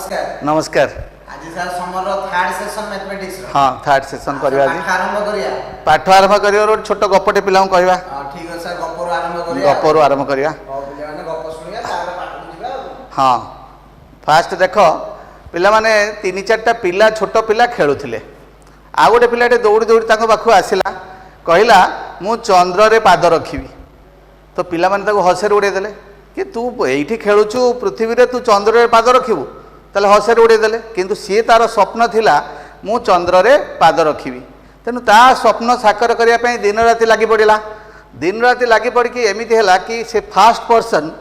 नमस्कार। नमस्कार। आज sir summer third session mathematics हाँ थर्ड सेशन करबा आज आरंभ करिया पाठ आरंभ करियो और छोट गपटे पिलाऊ कहबा। ठीक है सर गपर आरंभ करिया गपर आरंभ करिया पिला माने गप सुनिया तार पाठ बुझिबा। हाँ फास्ट देख पिला माने तीन चारटा पिला छोट पिला खेलुथिले आ गोटे पिलाटे दौड़ी दौड़ी ताको पाखु आसिला कहला मु चंद्र रे पाद रखिबी तो पिला माने ताको हसेर उड़े देले कि तू एठी खेलुचु पृथ्वी रे तू चंद्र रे पाद रखिबू ताले हसेर उड़े देले किंतु सी तार स्वप्न थिला मु चंद्र रे पाद रखिबी तेनु ता स्वप्न साकार करिया पई दिन राति लागि पड़िला दिन राति लागि पड़की एमिति हला कि से फास्ट पर्सन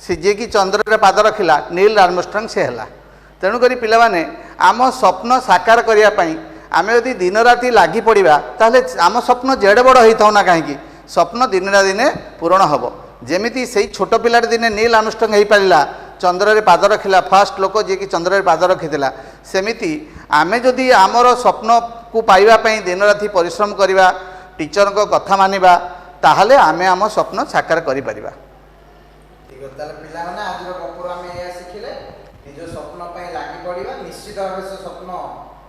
से जे कि चंद्र रे पाद रखिला नील आर्मस्ट्रंग से हला तेणु करी पिला माने आम स्वप्न साकार करिया पई आमे यदि दिन राति लागि पड़िबा ताले आम स्वप्न जेडे बड़ होइथौ ना काहेकि स्वप्न दिन रा दिने पूर्ण हबो जेमिति सेही छोट पिलार दिने नील आर्मस्ट्रंग हेई पारिला चंद्र रे पाद रखिला फास्ट लोक जे कि चंद्र रे पाद रखिथिला सेमिति आमे जदि आमर स्वप्न को पाइबा पई दिन राति परिश्रम करिबा टीचर को कथा मानिबा ताहले आमे आम स्वप्न साकार करि परिबा। ठीक है ताले पिला माने आज रो गपर आमे या सिखिले निज स्वप्न पई लागि पड़िबा निश्चित भाबे से स्वप्न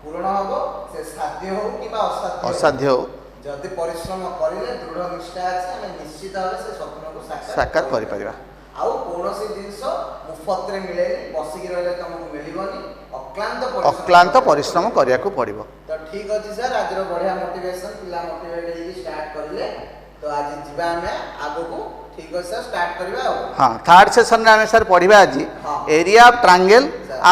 पूर्ण हबो से साध्य हो कि बा असाध्य हो जदि परिश्रम करिले दृढ़ निष्ठा আছে ଆମେ ନିଶ୍ଚିତ ଭାବେ ସେ ସ୍ୱପ୍ନକୁ साकार करि परिबा। ଆଉ କୌଣସି ଜିନିଷ ମୁଫତରେ ମିଳେନି ବସିକି ରହିଲେ ତମକୁ ମିଳିବନି ଅକ୍ଲାନ୍ତ ପରିଶ୍ରମ କରିବାକୁ ପଡ଼ିବ। ତ ଠିକ ଅଛି ସାର୍ ଆଜିର ବଢିଆ ମୋଟିଭେସନ ପିଲା ମୋଟିଭେଟ ହେଇକି ଷ୍ଟାର୍ଟ କରିଲେ ତ ଆଜି ଯିବା ଆମେ ଆଗକୁ ठीक है सर स्टार्ट करबा हां थर्ड सेशन रे हमें सर पढ़िबा आज एरिया ऑफ ट्रायंगल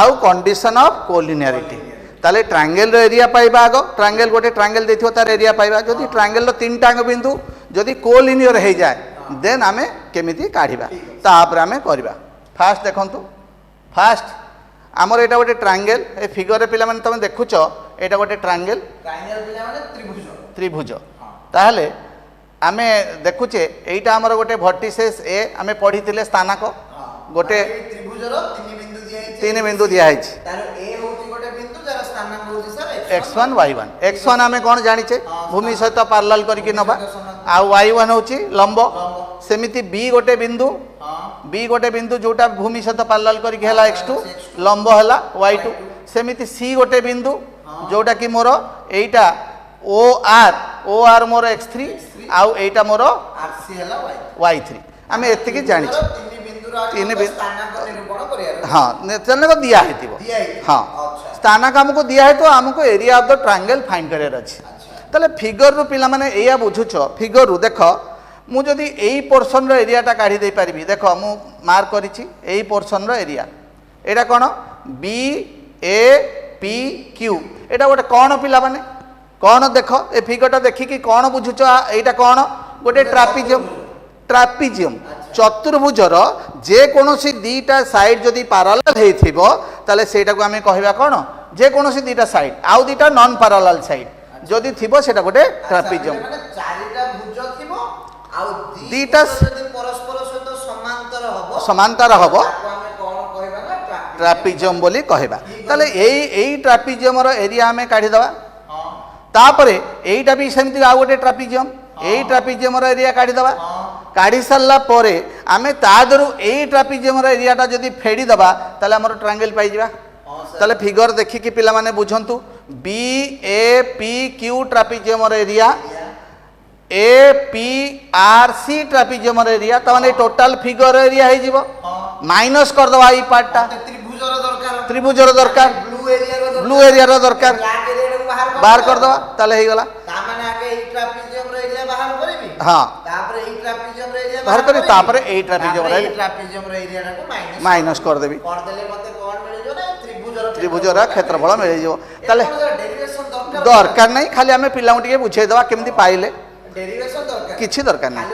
आउ कंडीशन ऑफ कोलिनियरिटी ताले ट्रायंगल रो एरिया पाइबा आगो ट्रायंगल गोटे ट्रायंगल देथियो तार एरिया पाइबा जदि ट्रायंगल रो तीन टांग बिंदु जदि कोलिनियर हे जाए देन आमे केमिति काढिबा तापर आमे करबा। फास्ट देखंतु फास्ट हमर एटा गोटे ट्रायंगल ए फिगर रे पिला माने तमे देखुचो एटा गोटे ट्रायंगल पिला माने त्रिभुज ताहले आमे देखुचे एटा हमर गोटे वर्टिसेस ए आमे पढिथिले स्थानक गोटे तीन बिंदु दिया है x1 y1 x1 आमे कोन जानिचे भूमि सहित पैरेलल करके नबा आ y1 होची लंब सेमिति b गोटे बिंदु जोटा भूमि सहित पैरेलल करके हला x2 लंब हला y2 सेमिति c गोटे बिंदु जोटा कि मोर एटा OR मोर x3 आउ एटा मोर rc हला y3 आमे एति की जानिचे तीन बिंदु हाँ चलने को दिया है हाँ स्थानक हमको दिया है तो हमको area of the triangle find career अछि तले फिगर रु पिला माने एया बुझुछो फिगर रु देख मु जदी एई पोर्शन रो एरिया टा काढी दे पारिबी देख मु mark करिछि AE portion row area Etah cone B A P Q एटा गोटे कोन पिला माने कोन देख ए फिगर टा देखि कि कोन बुझुछो एटा कोन गोटे ट्रापिजियम चतुर्भुजर जे कोनोसी दीटा साइड जदि पैरेलल हेथिबो ताले सेटा को हमें कहबा कोन जे कोनोसी दीटा साइड आउ दीटा नॉन पैरेलल साइड जदि थिबो सेटा गोटे ट्रापिजियम माने चारिटा भुज थिबो आउ दीटा जदि परस्पर सहित समांतर हबो हमें कोन कहबा ना ट्रापिजियम बोली कहबा ताले एई ट्रापिजियम रो एरिया हमें काढी दबा तापरे एईटा भी सेमति आ गोटे ट्रापिजियम एई ट्रापिजियम रो एरिया काढी दबा काढ़ी सारा पर आम तादरू यही ट्रापिजियम एरियाटा जदि फेड़ी दबा ताले हमर ट्रायंगल पाई जिबा ताले फिगर देखिकी पिला माने बुझंतु B A P Q trapezium area A P R C trapezium area त माने टोटल फिगर एरिया हे जिवो माइनस कर दबा ई पार्टटा त्रिभुजर दरकार ब्लू एरिया रो दरकार बाहर कर दबा ताले हे गला ता माने आगे ई ट्रापिजियम एरिया बाहर करबी हां तापर ई ट्रापिजियम एरिया बाहर करी तापर ए ट्रापिजियम एरिया को माइनस कर देबी कर देले मते कोन मिल जो ना त्रिभुजर क्षेत्रफल मिल जो ताले दरकार नहीं खाली आमे पिला टिके बुझे दवा केमति पाइले डेरिवेशन दरकार किछि दरकार नहीं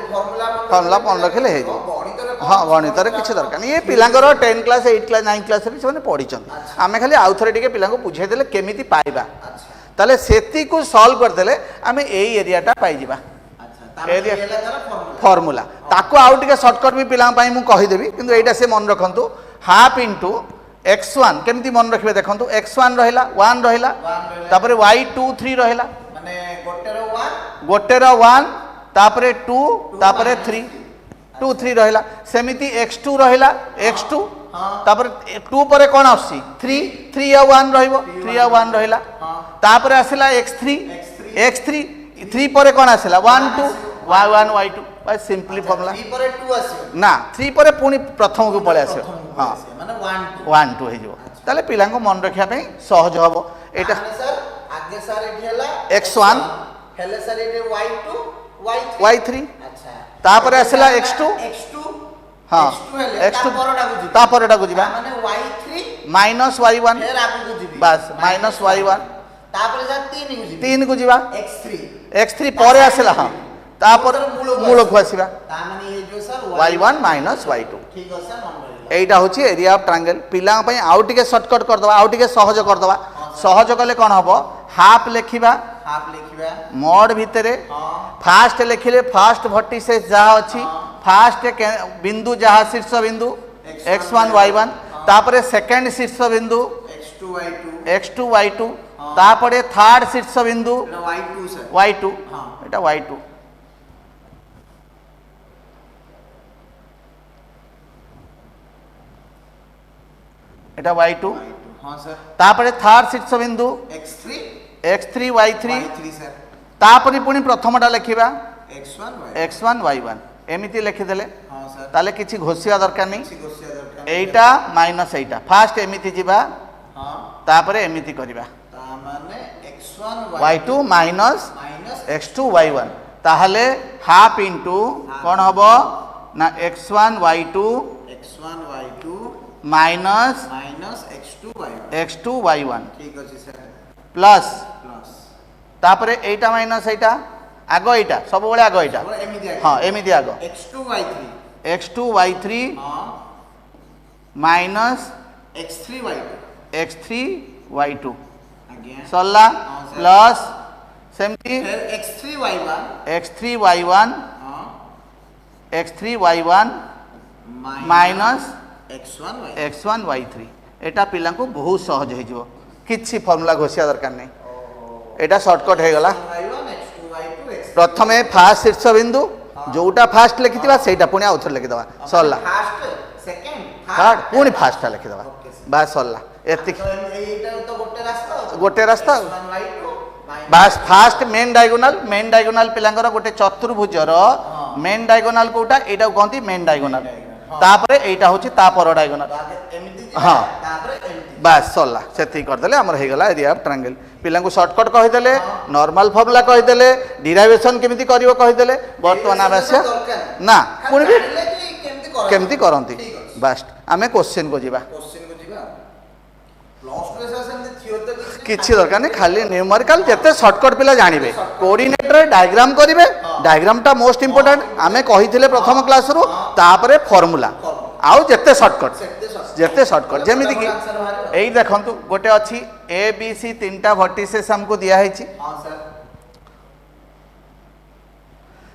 फार्मूला मन रखले हे जो हां गणित रे किछि दरकार नहीं ये पिलांगर 10 क्लास 8 क्लास 9 क्लास रे से पढी छन आमे खाली आउ थरे टिके पिला को बुझे देले केमिति पाइबा ताले सेति को सॉल्व कर देले आमे एई एरियाटा पाइ जिबा एरिया फॉर्मूला ताको आउ टिके शॉर्टकट भी पिला पई मु कहि देबी किंतु एटा से मन रखंतु हाफ इनटू x1 केमति मन रखबे देखंतु x1 रहिला 1 रहिला तापरे y23 रहिला माने गोटे रो 1 तापरे 2 तापरे 3 2 3 रहिला सेमिति x2 रहिला x2 हाँ। तापर 2 पर कौन आसी 3 3 आ 1 रहइबो 3 आ 1 रहिला हाँ। तापर आसिला x3 x3 3 पर कौन आसिला 1 2 y1 y2 by simply formula 3 पर 2 आसीबो ना 3 पर पुनी प्रथम को पळे आसे हां माने 1 2 हे जो ताले पिला को मन रखिया पे सहज हबो एटा सर आगे सर एठी हला x1 हेले सर एठी y2 y3 अच्छा तापर आसिला x2 हाँ x2 तापरटा को जीवा माने y3 माइनस y1 फिर आगु को जीबी बस माइनस y1 तापर जा 3 को जीबी 3 को जीवा x3 पर आसिला हां तापर मूल को आसीबा ता माने ये जो सर y1 माइनस y2 ठीक है सर नंबर एटा होची एरिया ऑफ ट्रायंगल पिला पई आउ टिके शॉर्टकट कर दवा आउ टिके सहज कर दवा सहज कले कोन हबो हाफ लिखिबा मोड भितरे फास्ट लिखिले फास्ट वर्टिसेस जहा अछि फास्ट बिंदु जहा शीर्ष बिंदु x1 y1 तापरे सेकंड शीर्ष बिंदु x2 y2 तापरे थर्ड शीर्ष बिंदु y2 एटा y2 एटा y2 हां सर तापरे थर्ड शीर्ष बिंदु x3 y3 सर तापरे पुनी प्रथमटा लिखिबा x1 y1 एमिति लिखि देले हां सर ताले किछि घोषिया दरकार नै एटा माइनस एटा फास्ट एमिति जिबा हां तापरे एमिति करिबा ता माने x1 y2 minus x2 y1 ताहले हाफ इनटू कोन हबो ना x1 y2 minus x2 y1 ठीक अछि सर प्लस तापरे एटा माइनस एटा आगो एटा सब बेले आगो एटा हां एमिति आगो x2 y3 हां माइनस x3 y2 आज्ञा सल्ला प्लस सेमती फिर x3 y1 हां x3 y1 minus x1 y3 एटा पिला को बहुत सहज हो जिवो किछि फार्मूला घोषिया दरकार नै एटा शॉर्टकट हे गला प्रथमे फास्ट शीर्ष बिंदु जोटा फास्ट लिखिथिबा सेटा पुनी आउथर लिखि दवा सल्ला फास्ट सेकंड थर्ड पुनी फास्ट लिखि दवा बस सल्ला एति एटा तो गोटे रास्ता बस फास्ट मेन डायगोनल पिलांगर गोटे चतुर्भुजर मेन डायगोनल कोटा एटा कहंती मेन डायगोनल तापरे एटा होची तापर डायगोनल हां बस सल्ला सेति कर देले हमर हे गला एरिया ऑफ ट्रायंगल पिला को शॉर्टकट कहि देले नॉर्मल फार्मूला कहि देले डिराइवेशन केमिति करिवो कहि देले वर्तमान आवश्यक ना पुनी भी केमिति करंती बस आमे क्वेश्चन को जीवा किछि दरकार नै खाली न्यूमेरिकल जते शॉर्टकट पिला जानिबे कोऑर्डिनेटर डायग्राम करिवे डायग्राम टा मोस्ट इंपोर्टेंट आमे कहिथिले प्रथम क्लास रु तापरे फार्मूला आउ जते शॉर्टकट जेमिति कि एई देखंतु गोटे अछि ए बी सी तीनटा वर्टिसेस हमको दिया हैछि हां सर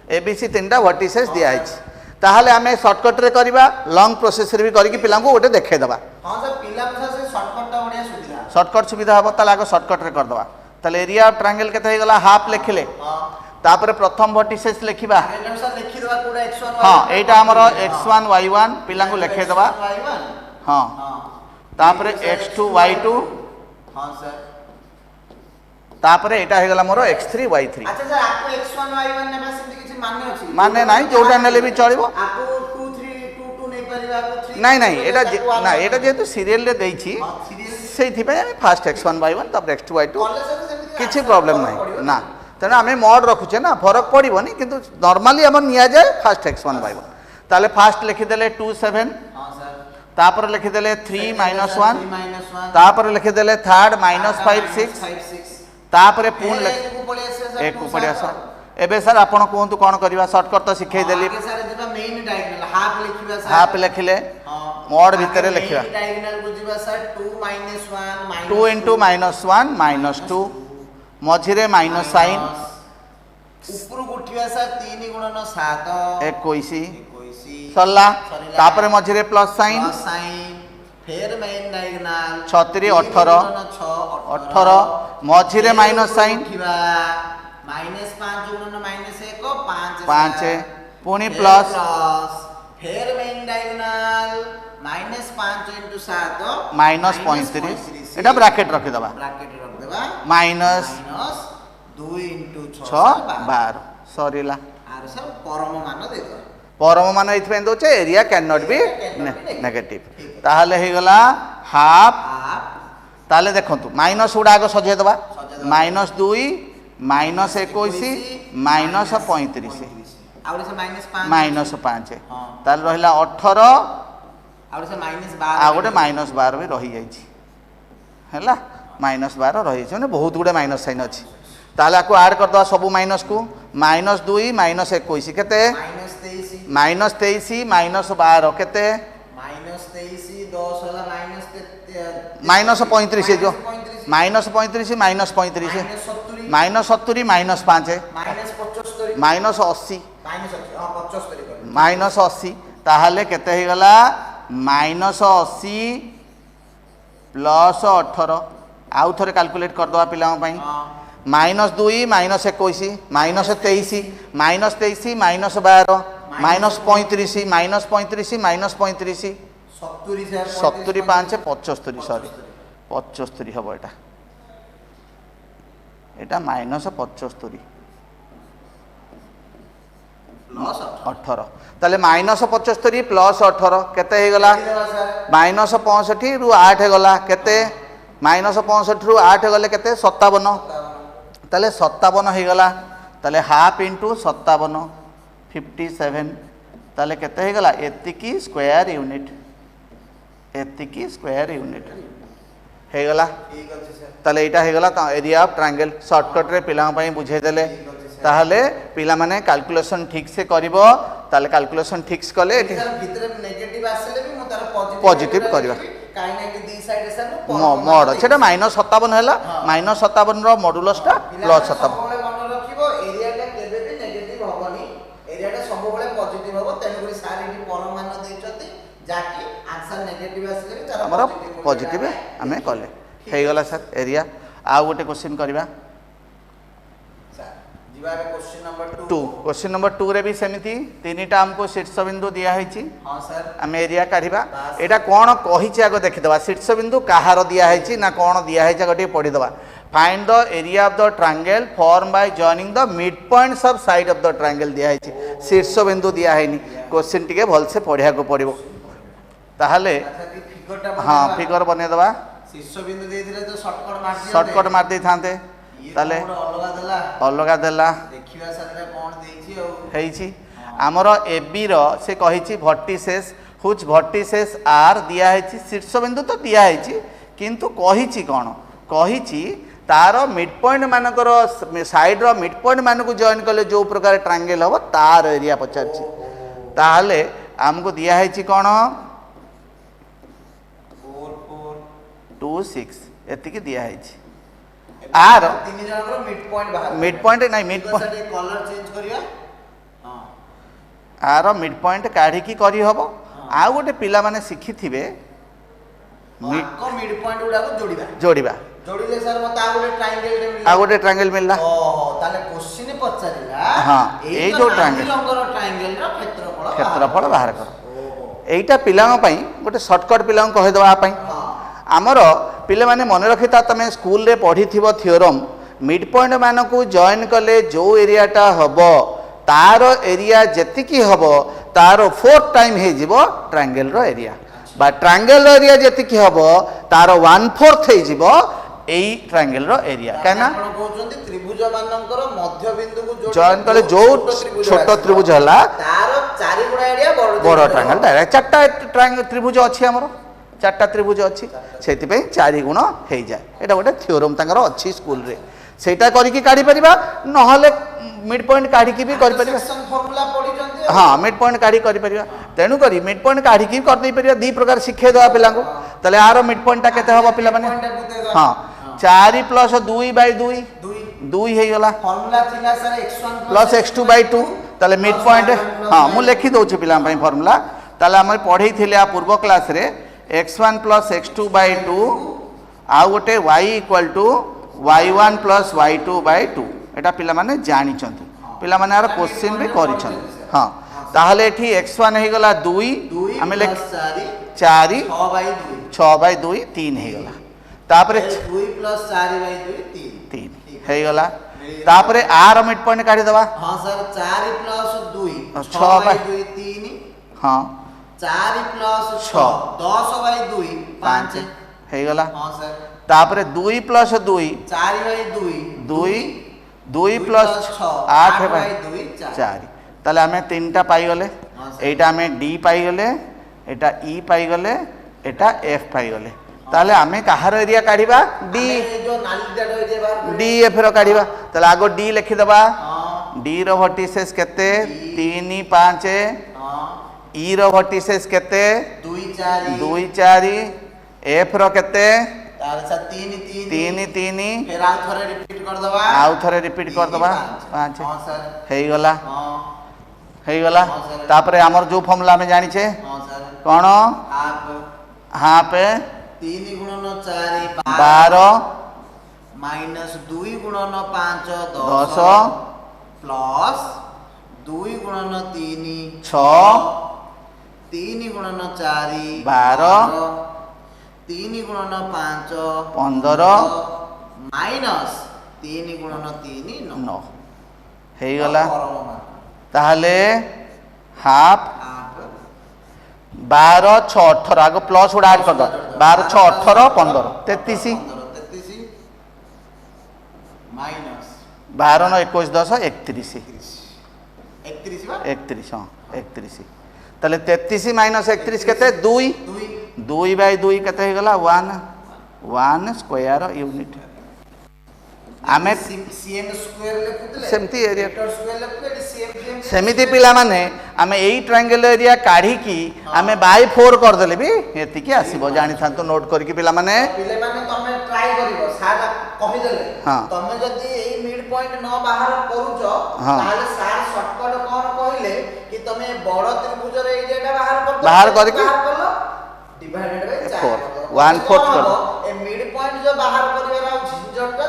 ए बी सी तीनटा वर्टिसेस दिया हैछि ताहले आमे शॉर्टकट रे करबा लॉन्ग प्रोसेस रे भी करिकि पिला को गोटे देखाइ दबा हां सर पिला से शॉर्टकट टा बढ़िया सुविधा शॉर्टकट सुविधा हबो ताले आगो शॉर्टकट रे कर दबा ताले एरिया ऑफ ट्रायंगल केते हे गला हाफ लिखले हां तापर प्रथम वर्टिसेस लिखिबा एटा सर लिखि दबा कोडा x1 हां एटा हमर x1 y1 पिला को लिखे दबा हां तापर x2 y2 हां सर तापर एटा हे गला मोर x3 y3 अच्छा सर आपको x1 y1 ने बस सेमति किछि मान्य अछि माने नाही जोटा नेले भी चलिबो आपको 2 3 2 2 नै परिबा आपको 3 नहीं एटा ना एटा जेतु सीरियल रे देइछि सेथि पे फास्ट x1 y1 तापर x2 y2 किछि प्रॉब्लम नाही ना तेना आमे मोड रखुचे ना फरक पड़िबोनी किंतु नॉर्मली हमर निया जाय फास्ट x1 y1 ताले फास्ट लिखि देले 2 7 हां सर तापर लिखि देले 3 -1 तापर लिखि देले थर्ड -5 6 तापर पुन एक को पड़िया सर एबे सर आपण कोंतु कोन करबा शॉर्टकट तो सिखै देली सर जेबा मेन डायगोनल हाफ लिखिबा सर हाफ लिखिले मोड भितरे लिखिबा डायगोनल बुझिबा सर 2 -1 2 into -1 -2 मझिरे माइनस साइन ऊपर उठिबा सर 3 गुणन 7 21 सल्ला तापर मझिरे प्लस साइन फिर मेन डायगोनल 36 18 18 मझिरे माइनस साइन -5 गुणन -1 5 पुनी प्लस फिर main diagonal minus 5 into 7 minus 35 एटा ब्रैकेट रखि दबा ब्रैकेट रख देबा माइनस 2 इंटू 6 12 सरीला आर सर परम मान दे दो परम मान इथपे दोचे area cannot be negative ताहले हे गला हाफ हाफ ताहले देखंतु माइनस उडा आगो सजे दबा माइनस 2 माइनस 21 माइनस 35 आउर से माइनस 5 ताहले रहिला 18 आउर से माइनस 12 आ गोटे माइनस 12 भी रही जाइछि हैला माइनस 12 रही छै माने बहुत गुडे माइनस साइन अछि ताहले आको ऐड कर दवा सब माइनस को माइनस 2 माइनस 21 केते माइनस 23 माइनस 12 केते माइनस 23 10 होला माइनस 35 है जो minus 35 minus 35 minus 70 minus 5 minus 80 minus 80 ताहले केते हे गला माइनस 80 प्लस 18 आउ थरे कैलकुलेट कर दवा पिला पई minus 2 minus 21 minus 23 minus 23 minus 12 minus 35 minus 35 minus 35 70 5 75 sorry 75 हबो एटा माइनस 75 18 ताले माइनस 75 प्लस 18 केते हे गला माइनस 65 रु 8 हे गला केते माइनस 65 रु 8 गले केते 57 ताले 57 हे गला ताले हाफ इंटू 57 57 ताले केते हे गला एतिकी स्क्वायर यूनिट हे गला ताले एटा हे गला एरिया ऑफ ट्रायंगल शॉर्टकट रे पिला पई बुझे देले ताहले पिला माने कैलकुलेशन ठीक से करिवो ताले कैलकुलेशन ठीक से कले एठी भीतर नेगेटिव आसले भी मो तार पॉजिटिव करबा काई ना कि दी साइड से मोड सेटा माइनस 57 हैला माइनस 57 रो मॉडुलसटा प्लस 57 सबले मन रखिबो एरियाटा केबे भी नेगेटिव होबनी एरियाटा सबले पॉजिटिव होबो तेन गुरी सारी भी परम मान देचती जाकी आंसर नेगेटिव आसले भी तार हमरा पॉजिटिव हमें कले हे गला सर एरिया आ गोटे क्वेश्चन करबा क्वेश्चन नंबर 2 रे भी सेमिति तीनटा हमको शीर्ष बिंदु दिया है हां सर हम एरिया काढिबा एटा कोन कहि छै आगो देखि दबा शीर्ष बिंदु कहार दिया है ना कोन दिया है गटे पढि दबा find the area of the triangle form by joining the mid points of side of the triangle दिया है शीर्ष बिंदु दिया है नी क्वेश्चन टिके भल से पढिया को पड़िबो ताहले हां फिगर बने दबा शीर्ष बिंदु दे दिले तो शॉर्टकट मार दे थांते ताले अलगा देला देखिबा सारे कोन देछि ओ हेछि हमर एबी रो से कहिछि वर्टिसेस हुच वर्टिसेस आर दिया है शीर्ष बिंदु तो दिया है किंतु कहिछि कोन कहिछि तार मिड पॉइंट मानकर साइड रो मिड पॉइंट मान को जॉइन कले जो प्रकार ट्रायंगल हो तार एरिया पचारछि ताहले हमको दिया है कोन 4426 एतिके दिया है आर तीन जन मिड पॉइंट नहीं मिड पॉइंट कलर चेंज करिया हां आर मिड पॉइंट काढी की करी हबो आ गोटे पिला माने सिखि थिबे मिड पॉइंट उडा को जोड़ीबा जोड़ीले सर मत आ गोटे ट्रायंगल मिलला ओहो ताले क्वेश्चन पचारिला हां ए जो ट्रायंगल रो क्षेत्रफल बाहर कर एईटा पिला पई गोटे शॉर्टकट पिला कहि दवा पई आमर पिले माने मन रखिता तमे स्कूल रे पढ़ी थिबो थ्योरम मिड पॉइंट मान को जॉइन कले जो एरियाटा हबो तार एरिया जेतिकी हबो तार 4 टाइम हे जिवो ट्रायंगल रो एरिया बा ट्रायंगल रो एरिया जेतिकी हबो तार 1/4 हे जिवो एई ट्रायंगल रो एरिया काना आपण कहउचंती त्रिभुज मानकर मध्य बिंदु को जॉइन कले जो छोट त्रिभुज हला तार 4 गुणा एरिया बड़ ट्रायंगल डायरेक्ट चारटा ट्रायंगल त्रिभुज अछि हमरो चारटा त्रिभुज अच्छी से 4 गुण हो जाए यहाँ गोटे थ्योरम तांकर अच्छी स्कूल रे सेटा करिकी काढी परिबा नहले मिड पॉइंट काढी की भी करि परिबा फार्मूला पढी जंती हां मिड पॉइंट काढी करि परिबा तेनु करी मिड पॉइंट काढी की कर दे परिबा दी प्रकार शिखे दवा पिला को तले आरो मिड पॉइंट ता केते हबो पिला माने हां 4 + 2/2 2 हे गला फार्मूला थिला सर x1 + x2/2 तले मिड पॉइंट हां मु लिखि दोछि पिला पई फार्मूला तले हम पढै थिले आ पूर्व क्लास रे x1 + x2/2 आ गोटे y = y1 + y2/2 एटा पिला माने जानि चंती पिला माने आर क्वेश्चन भी करि छन हां ताहले एठी x1 हे गला 2 हमें लिख 4 4 6 बाई 2 3 हो गला तापर 2 प्लस 4 बाई 2 3 3 हो गला तापर आर मिड पॉइंट काढी दबा हां सर 4 प्लस 2 6 बाई 2 3 हां 4 प्लस 6 10 बाई 2 5 हो गला हां सर तापर 2 प्लस 2 4 बाई 2 2 प्लस 8 बाई 2 4 ताले आमे तीनटा पाई गले एटा आमे डी पाई गले एटा ई पाई गले एटा एफ पाई गले ताले आमे कहार एरिया काढिबा डी जो नाली डाटा होय जे बाहर डी एफ रो काढिबा ताले आगो डी लिखि दबा हां डी रो वर्टिसेस केते 3 5 हां ई रो वर्टिसेस केते 2 4 2 4 एफ रो केते तार सा 3 3 3 फिर आउ थरे रिपीट कर दबा आउ थरे रिपीट कर दबा 5 हां सर हेई गला हां हेई गला तापर हमर जो फॉर्मूला में जानि छे हां सर कोन हाफ 3 गुणन 4 12 माइनस 2 गुणन 5 10 प्लस 2 गुणन 3 6 3 गुणन 4 12 3 गुणन 5 15 माइनस 3 गुणन 3 9 हेई गला ताहले हाफ 12 6 18 आगो प्लस उड़ा ऐड कर दो 12 6 18 15 33 माइनस 12 9 21 10 31 31 हाँ 31 ताले 33 माइनस 31 केते 2 2 बाई 2 केते हो गला 1 स्क्वायर यूनिट आमे सीएम स्क्वायर लेखुतले सेमती एरिया वेक्टर स्क्वायर लेखुतले सीएम सेमिति पिला माने आमे एई ट्रायंगल एरिया काढी की आमे बाय 4 कर देले भी एति की आसीबो जानि थांतो नोट करी की पिला माने तमे ट्राई करिवो सार कहि देले हां तमे जदी एई मिड पॉइंट न बाहर करूचो हां ताले सार शॉर्टकट कोन कहिले कि तमे बड़ त्रिभुज रे एरिया बाहर करके डिवाइडेड बाय 4 1/4 कर ए मिड पॉइंट जो बाहर करिवार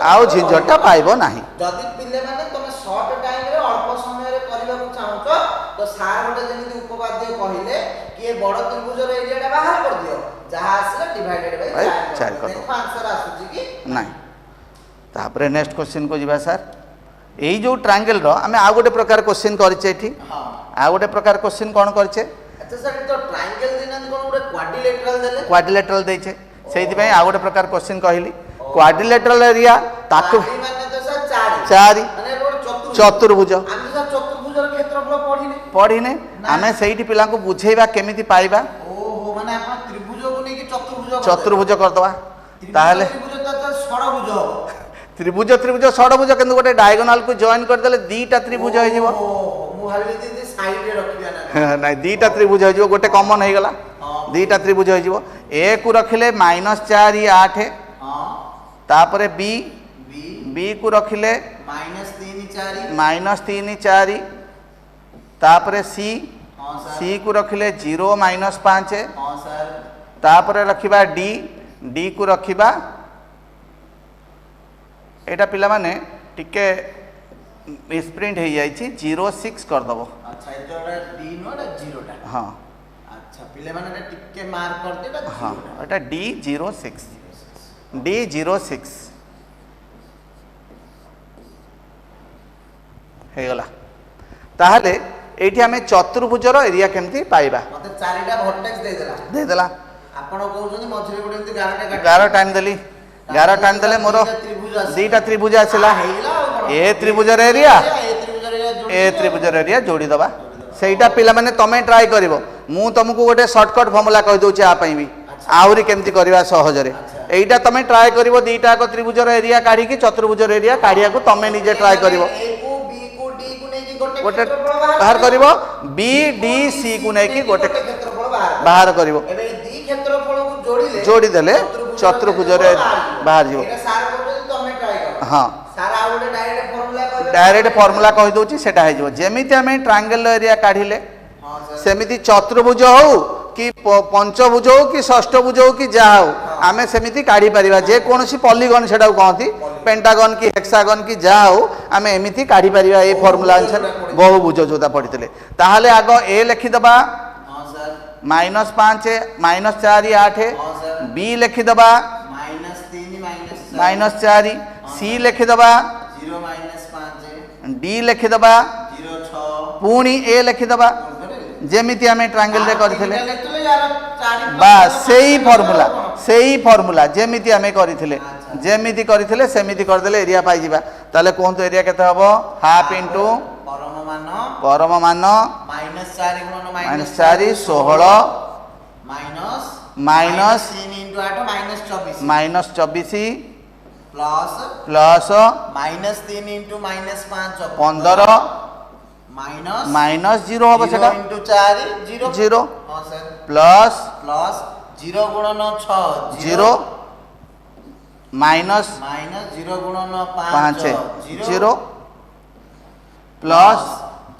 आउ झिंझटा पाइबो नाही जदी पिले माने तमे शॉर्ट टाइम रे अल्प समय रे करिबा को चाहूचो तो सार गोटे जेमिति उपपाद्य कहिले कि ए बड़ त्रिभुज रे एरिया बाहर कर दियो जहा आसले डिवाइडेड बाय 4 कर दो आंसर आसुची कि नाही तापरे नेक्स्ट क्वेश्चन को जिबा सर एई जो ट्रायंगल रो हमें आ गोटे प्रकार क्वेश्चन करिचे एठी हां आ गोटे प्रकार क्वेश्चन कोन करिचे अच्छा सर तो ट्रायंगल दिनन कोन गोटे क्वाड्रिलेटरल देले क्वाड्रिलेटरल दैछे सेति पय आ गोटे प्रकार क्वेश्चन कहली क्वाड्रिलेटरल एरिया ताकु माने तो सर 4 4 माने रोड चतुर्भुज आमे सर चतुर्भुज रो क्षेत्रफल पढ़िने आमे सेठी पिला को बुझेबा केमिति पाइबा ओहो माने आपण त्रिभुज को नै कि चतुर्भुज कर दवा ताहले त्रिभुज तो षडभुज हो त्रिभुज षडभुज किंतु गोटे डायगोनल को जॉइन कर देले दीटा त्रिभुज हो जिवो मु भाबी जे साइड रे रखिया ना नहीं दीटा त्रिभुज हो जिवो गोटे कॉमन हो गला दीटा त्रिभुज हो जिवो ए को रखिले -4 8 हां तापरे बी को रखिले -3 4 तापरे सी को रखिले 0 -5 हां सर तापरे रखिबा डी को रखिबा एटा पिला माने टिके स्प्रिंट हो जाई 0.6 कर दबो अच्छा एटा डी नोटा 0 टा हां अच्छा पिले माने टिके मार्क कर देटा हां एटा डी 0.6 डी 0.6 हे गला ताहले एठी हमें चतुर्भुज रो एरिया केमती पाइबा मते चारिटा वर्टेक्स दे देला आपण कहउछन मझरे गुडे एंती 11टा काट 11 टाइम देली 11 टाइम देले मोर दीटा त्रिभुज आसिला ए त्रिभुज रो एरिया ए त्रिभुज रो एरिया जोड़ी दबा सेटा पिला माने तमे ट्राई करिवो मु तुमको गोटे शॉर्टकट फॉर्मूला कहि दोचे आ पई भी आउरी केमती करबा सहज रे एटा तमे ट्राई करिवो दीटा को त्रिभुज रो एरिया काढी की चतुर्भुज रो एरिया काढिया को तमे निजे ट्राई करिवो गोटे बाहर करिवो बी डी सी को नै की गोटे बाहर करिवो एबे दी क्षेत्रफल को जोड़ी देले चतुर्भुज रे बाहर जिवो एटा सार को तमे ट्राई करो हां सारा आउटे डायरेक्ट फार्मूला कहबे डायरेक्ट फार्मूला कहि दोची सेटा हे जिवो जेमिति हमें ट्रायंगल एरिया काढिले हां सर सेमिति चतुर्भुज हो कि पंचभुज हो कि षष्ठभुज हो कि जा हो आमे सेमिति काढी परिबा जे कोनोसी पॉलीगन सेटा कहती पेंटागन की हेक्सागन की जा हो आमे एमिति काढी परिबा ए फार्मूला आंसर बहुभुज जोता पढितले ताहाले आगो ए लिखि दबा हां सर माइनस 5 माइनस 4 8 हां सर बी लिखिदबा -3 माइनस 4 सी लिखिदबा 0 -5 डी लिखिदबा 0 6 पुणी ए लिखिदबा जेमिति आमे ट्रायंगल रे करथिले लेखले यार 4 बस सेही फॉर्मूला जेमिति आमे करिथिले जेमिति करिथिले सेमिति कर देले एरिया पाई जिबा ताले कोन तो एरिया केते हबो हाफ इनटू परम मान -4 गुणन -4 16 माइनस 3 * 8 -24 -24 प्लस प्लस -3 * -5 15 माइनस 0 हबो सेटा 0 * 4 0 हां सर प्लस प्लस 0 गुणन 6 0 माइनस -0 गुणन 5 5 0 प्लस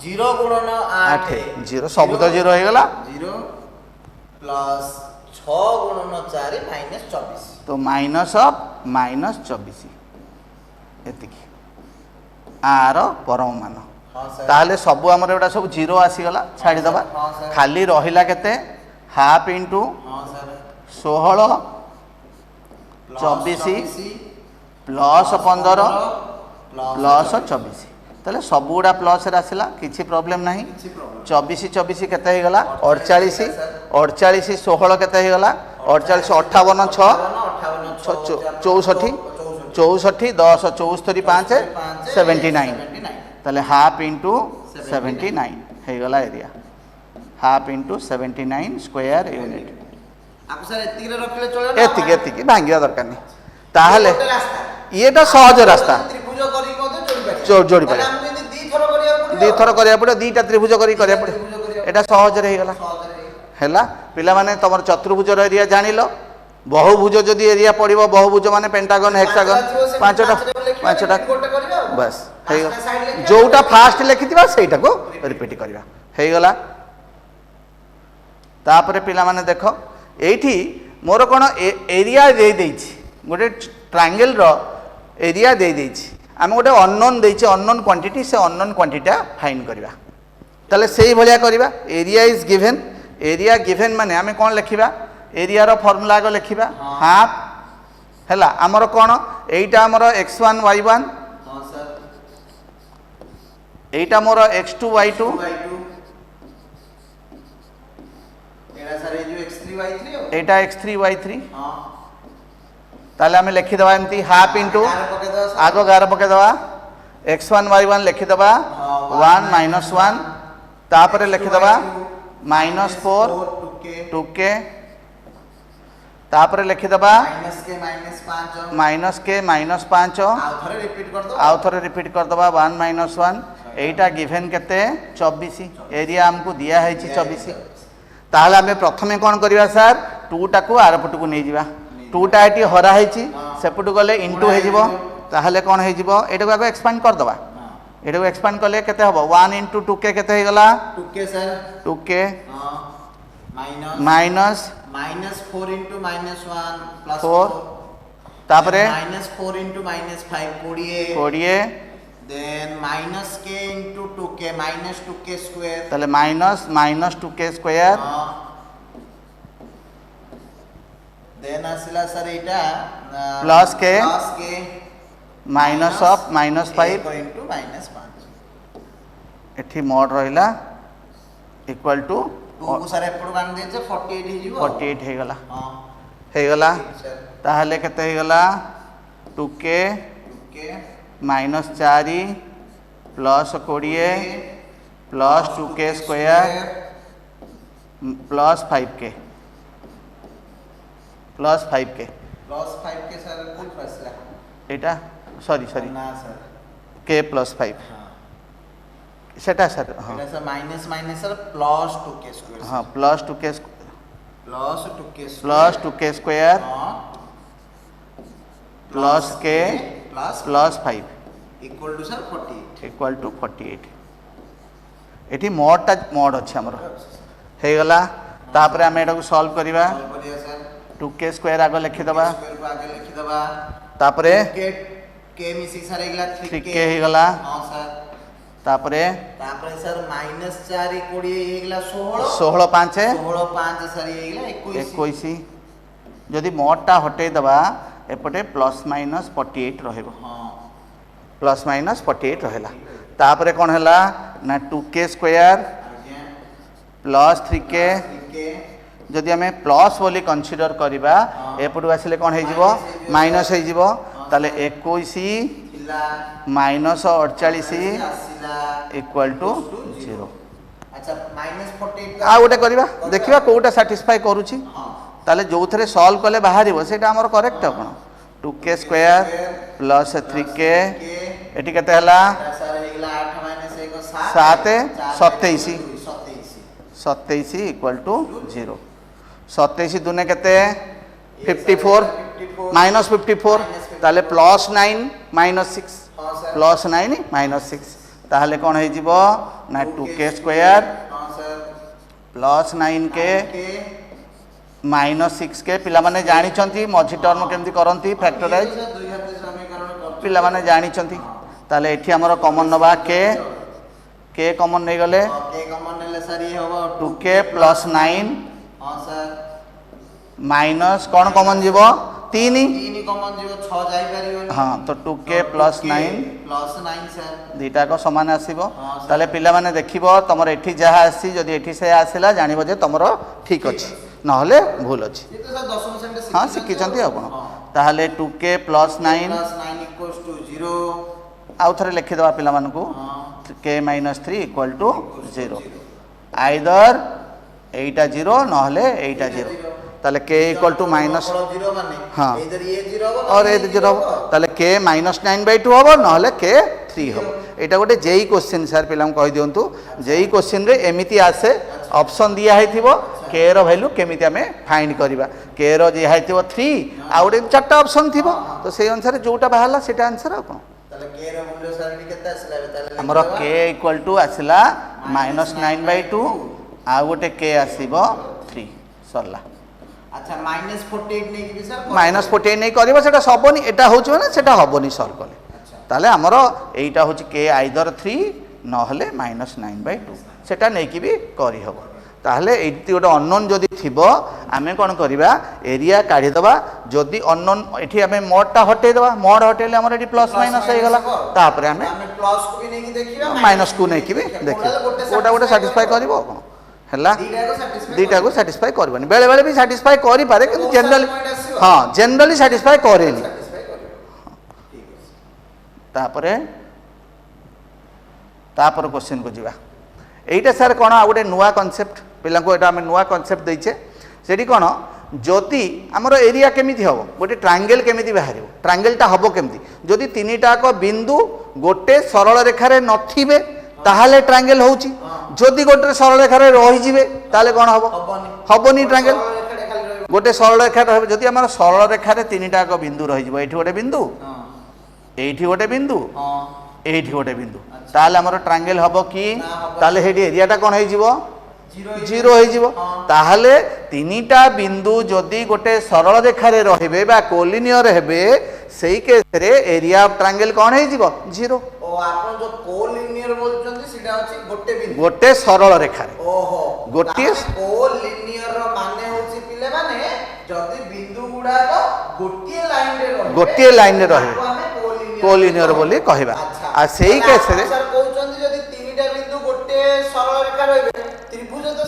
0 गुणन 8 0 सब तो 0 हो गला 0 प्लस 6 गुणन 4 -24 तो माइनस ऑफ -24 एतिकी आर परम मान हां सर ताहले सब हमर एटा सब 0 आसी गला छाडी दबा हां सर खाली रहिला केते हाफ इनटू हां सर 16 24 प्लस 15 प्लस 24 ताहले सब गुडा प्लस रे आसिला किछि प्रॉब्लम नाही 24 24 केते हे गला 48 48 16 केते हे गला 48 58 6 64 64 10 74 5 79 ताले हाफ इनटू 79 हे गला area half into 79 square unit आपको सर एतिक रे रखले चले एतिक भांगिया दरकार नहीं ताहले गोटे रास्ता येटा सहज रास्ता त्रिभुज करी को जोड़ी पारे हम यदि दी थरो करिया पड़ियो दी थर करिया पड़े दीटा त्रिभुज करी करिया पड़े एटा सहज रे हे गला हैला पिला माने तमर चतुर्भुज रो एरिया जानिलो बहुभुज जदि एरिया पड़िबो बहुभुज माने पेंटागन हेक्सागन पांचटा गोटे करिया बस हे जोटा फास्ट लिखिथिबा सेटा को रिपीट करबा हे गला तापरे पिला माने देखो एठी मोर कोन एरिया दे देछि गोटे ट्रायंगल रो एरिया दे देछि आम गोटे अननोन देछि अननोन क्वांटिटी से अननोन क्वांटिटी फाइंड करबा ताले सेही भलिया करबा area is given area given माने आमे कोन लिखिबा एरिया रो फार्मूला को लिखिबा हाफ हैला हमर कोन एटा हमर x1 y1 हां सर एटा मोर x2 y2 एरा सर ए जो x3 y3 एटा x3 y3 हां ताले हमें लिखि दबा एमती हाफ इनटू आगो गार पके दबा x1 y1 लिखि दबा 1 -1 तापरे लिखि दबा -4 2k तापरे लिखि दबा -k -5 आउ थरे रिपीट कर दबा 1 -1 एटा गिवन केते 24 एरिया हमको दिया है 24 ताहले हमें प्रथमे कोन करबा सर 2 टा को आर पट को नै जिबा 2 टा एटी हरा है सेपटू गले इनटू हे जिवो ताहले कोन हे जिवो एटा को आगो एक्सपांड कर दबा एटा को एक्सपांड करले केते हबो 1 * 2k केते हे गला 2k सर 2k हां माइनस -4 * -1 प्लस 4 तापरे -4 * -5 20 then -k * 2k -2k square ताले माइनस 2k स्क्वायर हां देन आसिला सर एटा प्लस k माइनस ऑफ -5 * -5 एठी मोड रहिला इक्वल टू 2 को सर एपड़ बान दे 48 हे जिवो 48 हे गला हां हे गला सर ताहले केते हे गला 2k -4 plus 20 plus 2k square plus 5k plus 5k sir कुल फैसला एटा सॉरी ना सर k प्लस 5 हां सेटा सर हां एटा sir minus sir plus 2k square हां plus 2k plus 2k square हां plus k plus 5 equal to sir 48 equal to 48 एठी मोडटा मोड अछि हमर हे गला तापरे हम एटा को सॉल्व करिवा सॉल्व करिया सर 2k स्क्वायर आगे लिखि दबा स्क्वायर को आगे लिखि दबा तापरे के मिसी सर एगला 3k हे गला हां सर तापरे सर -4 20 हेगला 16 16 5 16 5 सर हेगला 21 जदि मोटा हटे दबा एपटे ±48 रहइबो हां ±48 रहेला तापरे कोन हैला ना 2k² प्लस 3k जदि हमें प्लस बोली कंसीडर करिबा एपटु आसिले कोन हे जिवो माइनस हे जिवो ताले 21 -48 इक्वल टू 0 अच्छा -48 आ गोटे करिबा देखिबा कोउटा सैटिस्फाई करूची ताले जो थरे सॉल्व कले बाहरिबो सेटा हमर करेक्ट अपन 2k² प्लस 3k एटी केते हला सर हेगला 8 -1 7 27 इक्वल टू 0 27 दुने केते 54 -54 ताले +9 -6 +9 -6 ताले कोन हे जिवो ना 2k² हां सर प्लस 9k -6k पिला माने जानि चंती मझी टर्म केमती करंती फैक्टराइज द्विघात समीकरण कर पिला माने जानि चंती ताले एठी हमर कॉमन नबा k कॉमन नै गले के कॉमन नेले सर ये होबो 2k + 9 हां सर माइनस कौन कॉमन जीवो 3 3 कॉमन जीवो 6 जाई परियोनी हाँ तो 2k + 9 +9 सर दीटा को समान आसीबो ताले पिला माने देखिबो तमर एठी जहा आसी जदी एठी से आसिला जानिबो जे तमर ठीक अछि नहले भूल अछि ये तो सर 10 सेंट हाँ सिखि चंती आपण ताले 2k + 9 +9 = 0 आउ थरे लिखि दवा पिला मानकू k - 3 इक्वल टू 0 आइदर एटा 0 नहले एटा 0 ताले k इक्वल टू माइनस 0 माने हाँ इधर ये 0 हो और ए 0 ताले k -9/2 होबो नहले k 3 होबो एटा गोटे जेई क्वेश्चन सर पिलाम कहि दियंतु जेई क्वेश्चन रे एमिति आसे ऑप्शन दिया हेतिबो k रो वैल्यू केमिति हमें फाइंड करबा k रो जे हेतिबो 3 आ गोटे चारटा ऑप्शन थिबो तो सेई अनुसार जोटा बाहला सेटा आंसर आपण ताले k रो मूल्य सर केते आसला ताले हमर k इक्वल टू आसला -9/2 आ गोटे k आसीबो 3 सरला अच्छा -48 नै कि सर -48 नै करबो सेटा सबनी एटा होछ ना सेटा हबनी सॉल्व कले ताले हमर एटा होछ k आइदर 3 नहले -9/2 सेटा नै कि भी करि हबो ताहले एटी गोटे अननोन जदि थिबो आमे कोन करिबा एरिया काढी दबा जदि अननोन एठी आमे मोडटा हटे दबा मोड हटेले हमर एटी प्लस माइनस हे गला तापरे आमे प्लस को भी नै कि देखिबा माइनस को नै कि भी देखि गोटा सैटिस्फाई करबो कोन हला दीटा को सैटिस्फाई करबनी बेले बेले भी सैटिस्फाई करि पारे कि जनरली हां जनरली सैटिस्फाई करेनी तापरे क्वेश्चन को जीवा एटा सर कोन आ गोटे नुवा कांसेप्ट पिला को एटा हम नुवा कांसेप्ट दैछे सेठी कोन ज्योति हमर एरिया केमिति हबो गोटे ट्रायंगल केमिति बाहरिबो ट्रायंगलटा हबो केमिति जदि तीनिटा को बिंदु गोटे सरल रेखा रे नथिबे ताहाले ट्रायंगल होउची जदि गोटे सरल रेखा रे रहि जिवे ताले कोन हबो हबोनी ट्रायंगल गोटे सरल रेखा रहबे जदि हमर सरल रेखा रे तीनिटा को बिंदु रहि जिवो एठी गोटे बिंदु एठी गोटे बिंदु एठी गोटे बिंदु ताले हमर ट्रायंगल हबो की ताले हेडी एरियाटा कोन हे जिवो 0 हे जिवो ताहाले तीनिटा बिंदु जदि गोटे सरल रेखा रे रहिबे बा कोलिनियर हेबे सेही केस रे एरिया ऑफ ट्रायंगल कोन हे जिवो 0 ओ आपन जो कोलिनियर बोलचंती सिटा होची गोटे बिंदु गोटे सरल रेखा रे ओहो गोटे कोलिनियर रो माने होची पिले माने जदि बिंदु गुडा को गोटे लाइन रे रहे कोलिनियर बोली कहबा आ सेही केस रे सर कहउचंती जदि तीनटा बिंदु गोटे सरल रेखा रहबे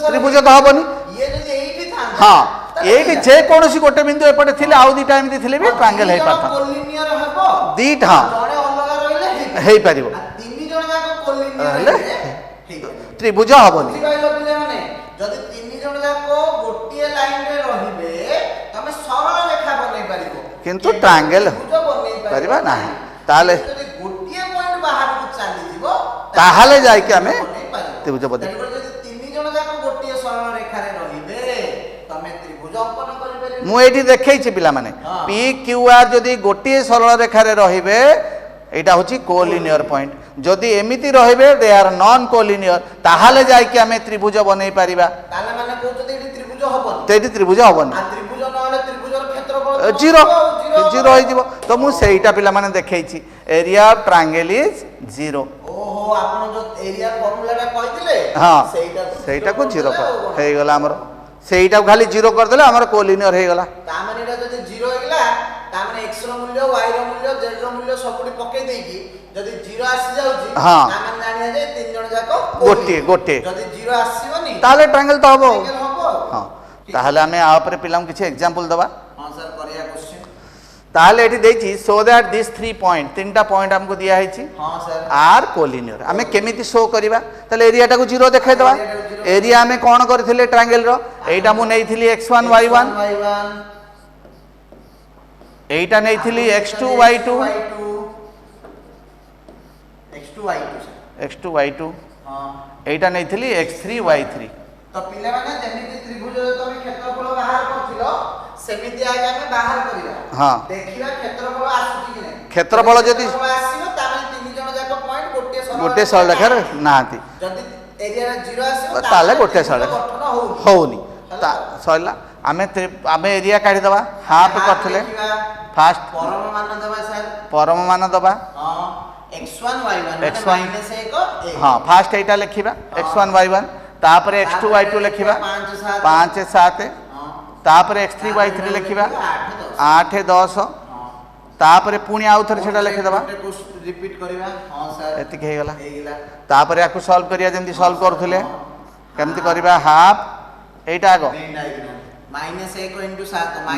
त्रिभुज तो हबनी ये जदि एठी था हां एठी जे कोनोसी गोटे बिंदु एपटे थिले आउ दीटा एमिति थिले भी ट्रायंगल हे पाता कोलिनियर हबो दीटा जणे अलगा रहिले हे परिबो तीन जण जाक कोलिनियर हे त्रिभुज हबनी कहलो पिले माने जदि तीन जण जाक गोटे लाइन रे रहिबे तमे सरल रेखा बनै परिबो किंतु ट्रायंगल परिबा ना ताले जदि गोटे पॉइंट बाहर को चली जिवो ताहाले जाय के हमें त्रिभुज बदे मु एठी देखैछि पिला माने पी क्यू आर जदि गोटे सरल रेखा रे रहिबे एटा होछि कोलिनियर पॉइंट जदि एमिति रहिबे दे आर नॉन कोलिनियर ताहाले जाय कि हमें त्रिभुज बनै परिबा ताले माने कहउछते एठी त्रिभुज हबन तेठी त्रिभुज हबन आ त्रिभुज नहले त्रिभुजर क्षेत्रफल 0 हो जिवो तो मु सेईटा पिला माने देखैछि एरिया ऑफ ट्रायंगल इज 0 ओहो ଆପଣ ଯୋଉ ଏରିଆ ଫର୍ମୁଲାଟା କହିଥିଲେ ହଁ ସେଇଟାକୁ ଜିରୋ ହେଇଗଲା ଆମର ସେଇଟାକୁ ଖାଲି ଜିରୋ କରିଦେଲେ ଆମର କୋଲିନିୟର ହେଇଗଲା। ତା ମାନେ ଏଟା ଯଦି ଜିରୋ ହେଇଗଲା ତା ମାନେ x ର ମୂଲ୍ୟ y ର ମୂଲ୍ୟ z ର ମୂଲ୍ୟ ସବୁଠି ପକେଇ ଦେଇକି ଯଦି ଜିରୋ ଆସି ଯାଉଛି ହଁ ତା ମାନେ ଜାଣିବା ଯେ ତିନି ଜଣ ଯାକ ଗୋଟିଏ ଯଦି ଜିରୋ ଆସିବନି ତାହେଲେ ଟ୍ରାଙ୍ଗେଲ ତ ହବ। triangle ହବ। ହଁ ତାହେଲେ ଆମେ ଆ ଉପରେ ପିଲାଙ୍କୁ କିଛି ଏକ୍ସାମ୍ପଲ ଦେବା। ହଁ ସାର୍ କରିବା क्वेश्चन। ताहले एठी देछि सो दैट दिस 3 पॉइंट तीनटा पॉइंट हमको दिया है हाँ सर आर कोलिनियर आमे केमिति शो करबा ताले एरिया टाको जीरो देखाइ दवा एरिया हमें कोन करथिले ट्रायंगल रो एटा मु नेइथिली x1 y1 एटा नेइथिली x2 y2 x2 y2 हां एटा नेइथिली x3 y3 तो पिले माने जेमिति त्रिभुज तमे क्षेत्रफल बाहर करथिलो सेमिति आगे हमें बाहर करिया हां देखिबा क्षेत्रफल आसुची कि नै क्षेत्रफल जदि आसीबो ता माने तीन जण जाक पॉइंट गोटे सरल रेखा नांती जदि एरिया जीरो आसीबो ताले गोटे सरल होउनी ता सइला आमे एरिया काढी दवा हाफ करथिले फास्ट परम मान दबा सर परम मान दबा हां x1 y1 x1 -1 हां फास्ट एटा लिखिबा x1 y1 तापरे x2 y2 लिखिबा 5 7 तापरे x3 y3 लिखिबा 8 10 तापरे पुणी आउ थरे सेटा लिखि दबा रिपीट करबा हां सर एति के गेला तापरे याकु सॉल्व करिया जेंति सॉल्व करथुले केमति करबा हाफ एटा आगो -1 * 7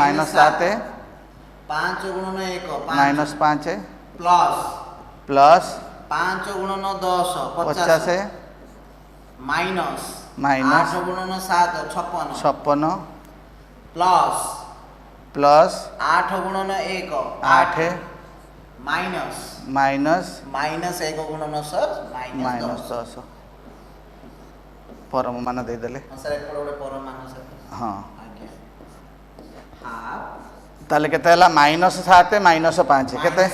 -7 5 * 1 -5 plus 5 * 10 50 minus 8 * 7 56 plus 8 * 1 8 minus -1 * sir -10 परम मान दे देले सर एक गोटे परम मान सर हां आज्ञा हाफ ताले केते हला -7 -5 केते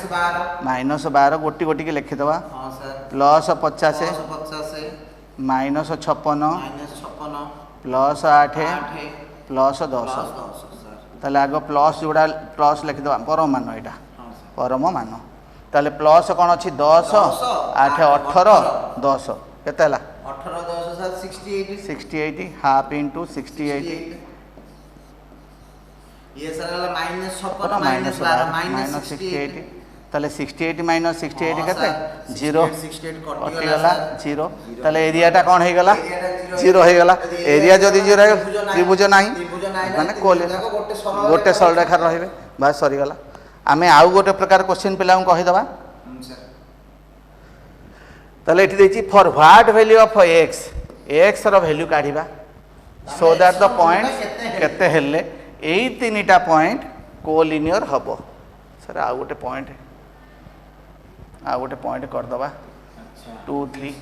-12 गोटी गोटी के लिखि दवा हां सर प्लस 50 -56 प्लस 8 प्लस 10 ताले आगो प्लस जोड़ा प्लस लिखि दवा परम मान एटा परम मान ताले प्लस कोन अछि 10 8 18 10 केते हला 18 10 सर 68 हाफ इनटू 68 ये सर -68 ताले 68 - 68 केते 0 कटि गला 0 ताले एरिया टा कोन हे गला 0 हे गला एरिया जदी 0 त्रिभुज नाही माने कोले गोटे सरल रेखा रहिबे बस सरी गला आमे आउ गोटे प्रकार क्वेश्चन पिला कहि दबा ताले एठी देछि for what value of x रो वैल्यू काढिबा सो दैट द पॉइंट केते हेले एई तीनटा पॉइंट कोलिनियर हबो सर आ गोटे पॉइंट कर दबा 2 3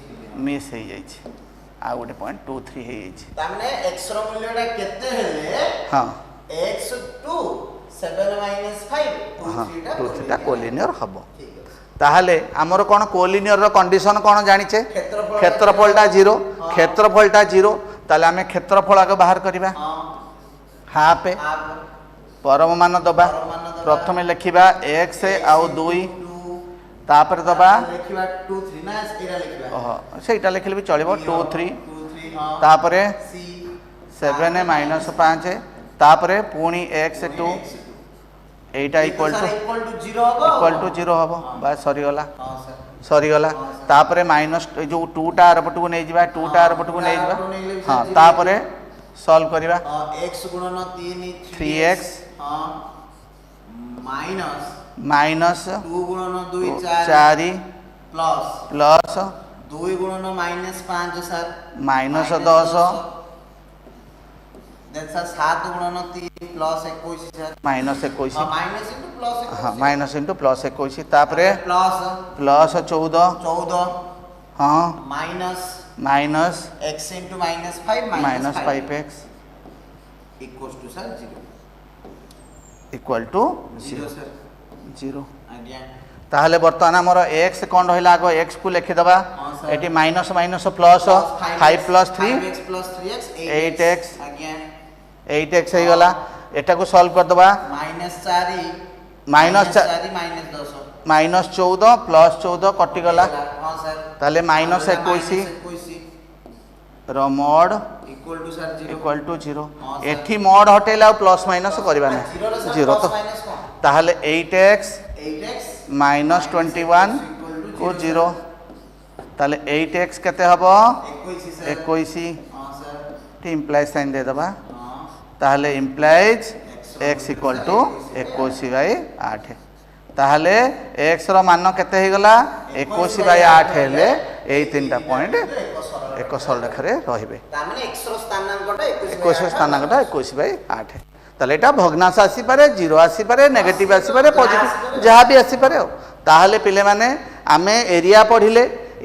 मिस हे जाई छी आ गोटे पॉइंट 2 3 हे जाई छी ताने x रो मूल्यटा केते हेले हां x2 7 - 5 2 3 टा कोलिनियर हबो ताहले हमर कोन कोलिनियर रो कंडीशन कोन जानि छे क्षेत्रफलटा 0 क्षेत्रफलटा 0 ताले हमें क्षेत्रफल आगे बाहर करबा हाफ परम मान दबा प्रथम लिखिबा x आउ 2 तापर दबा लिखिबा 2 3 ना एरा लिखिबा ओह सेटा लिखले भी चलिबो 2 3 तापर c 7 - 5 तापर पुणी x 2 एटा इक्वल टू 0 हबो बस सरी गला तापर माइनस जो 2 टा आरपट को नै जिबा 2 टा आरपट को नै जिबा हां तापर सॉल्व करिबा x गुणन 3x हां माइनस 2 गुणन 2 4 प्लस 2 गुणन -5 सर -10 देन सर 7 गुणन 3 plus 21 sir -21 minus into plus 21 हां माइनस इनटू प्लस 21 तापरे प्लस 14 हां minus x into -5 -5x equals to sir 0 equal to 0 sir 0 आज्ञा ताहले वर्तमान हमर x कोन रहिला आगो x को लिखि दबा eighty minus minus plus 5 plus 3 5x plus 3x 8x आज्ञा 8x हे गला एटा को सॉल्व कर दबा -4 -4 -10 -14 +14 कटिगला हां सर ताले -21 mod equal to sir 0 equal to 0 हाँ, सर। एठी mod हटेला प्लस माइनस करबा ना 0 तो माइनस कौन ताहले 8x 8x -21 को 0 ताहले 8x केते हबो 21 सर 21 हां सर टी इम्प्लाइज साइन दे दबा हां ताहले इम्प्लाइज x इक्वल टू 21/8 ताहले x रो मान केते हे गला 21/8 हेले एई तीनटा पॉइंट एक सरल रेखा रे रहिबे तार माने x रो स्थानांकटा 21 स्थानांकटा 21/8 ताहले एटा भग्नांश आसी पारे 0 आसी पारे नेगेटिव आसी पारे पॉजिटिव जहाँ भी आसी पारे ताहले पिले माने आमे एरिया पढ़िले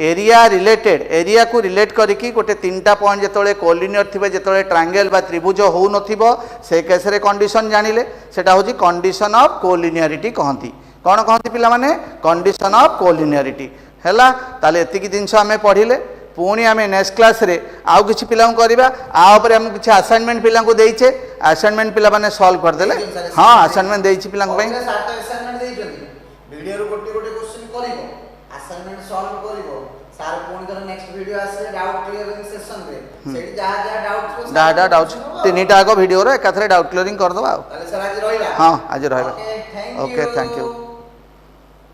एरिया रिलेटेड एरिया को रिलेट करिकी गोटे तीनटा पॉइंट जेतोले कोलिनियर थिबे जेतोले ट्रायंगल बा त्रिभुज हो नथिबो से केस रे कंडीशन जानिले सेटा होजी कंडीशन ऑफ कोलिनियरिटी कहंती कोन कहंती पिला माने कंडीशन ऑफ कोलिनियरिटी हैला ताले एतिकी जिंस आमे पढ़िले पुणी आमे नेक्स्ट क्लास रे आउ किछि पिला करबा आ ऊपर हम किछि असाइनमेंट पिला को देइछे असाइनमेंट पिला माने सॉल्व कर देले हां असाइनमेंट देइछि पिला को भाई असाइनमेंट देइछथि वीडियो रो गोटे गोटे क्वेश्चन करिवो असाइनमेंट सॉल्व करिवो सर पुणी तर नेक्स्ट वीडियो आसे डाउट क्लियरिंग सेशन रे सेठी जहा जहा डाउट तीनटा आगो वीडियो रो एकाथरे डाउट क्लियरिंग कर दबा ताले सर आज रहिला हां आज रहबा ओके ओके थैंक यू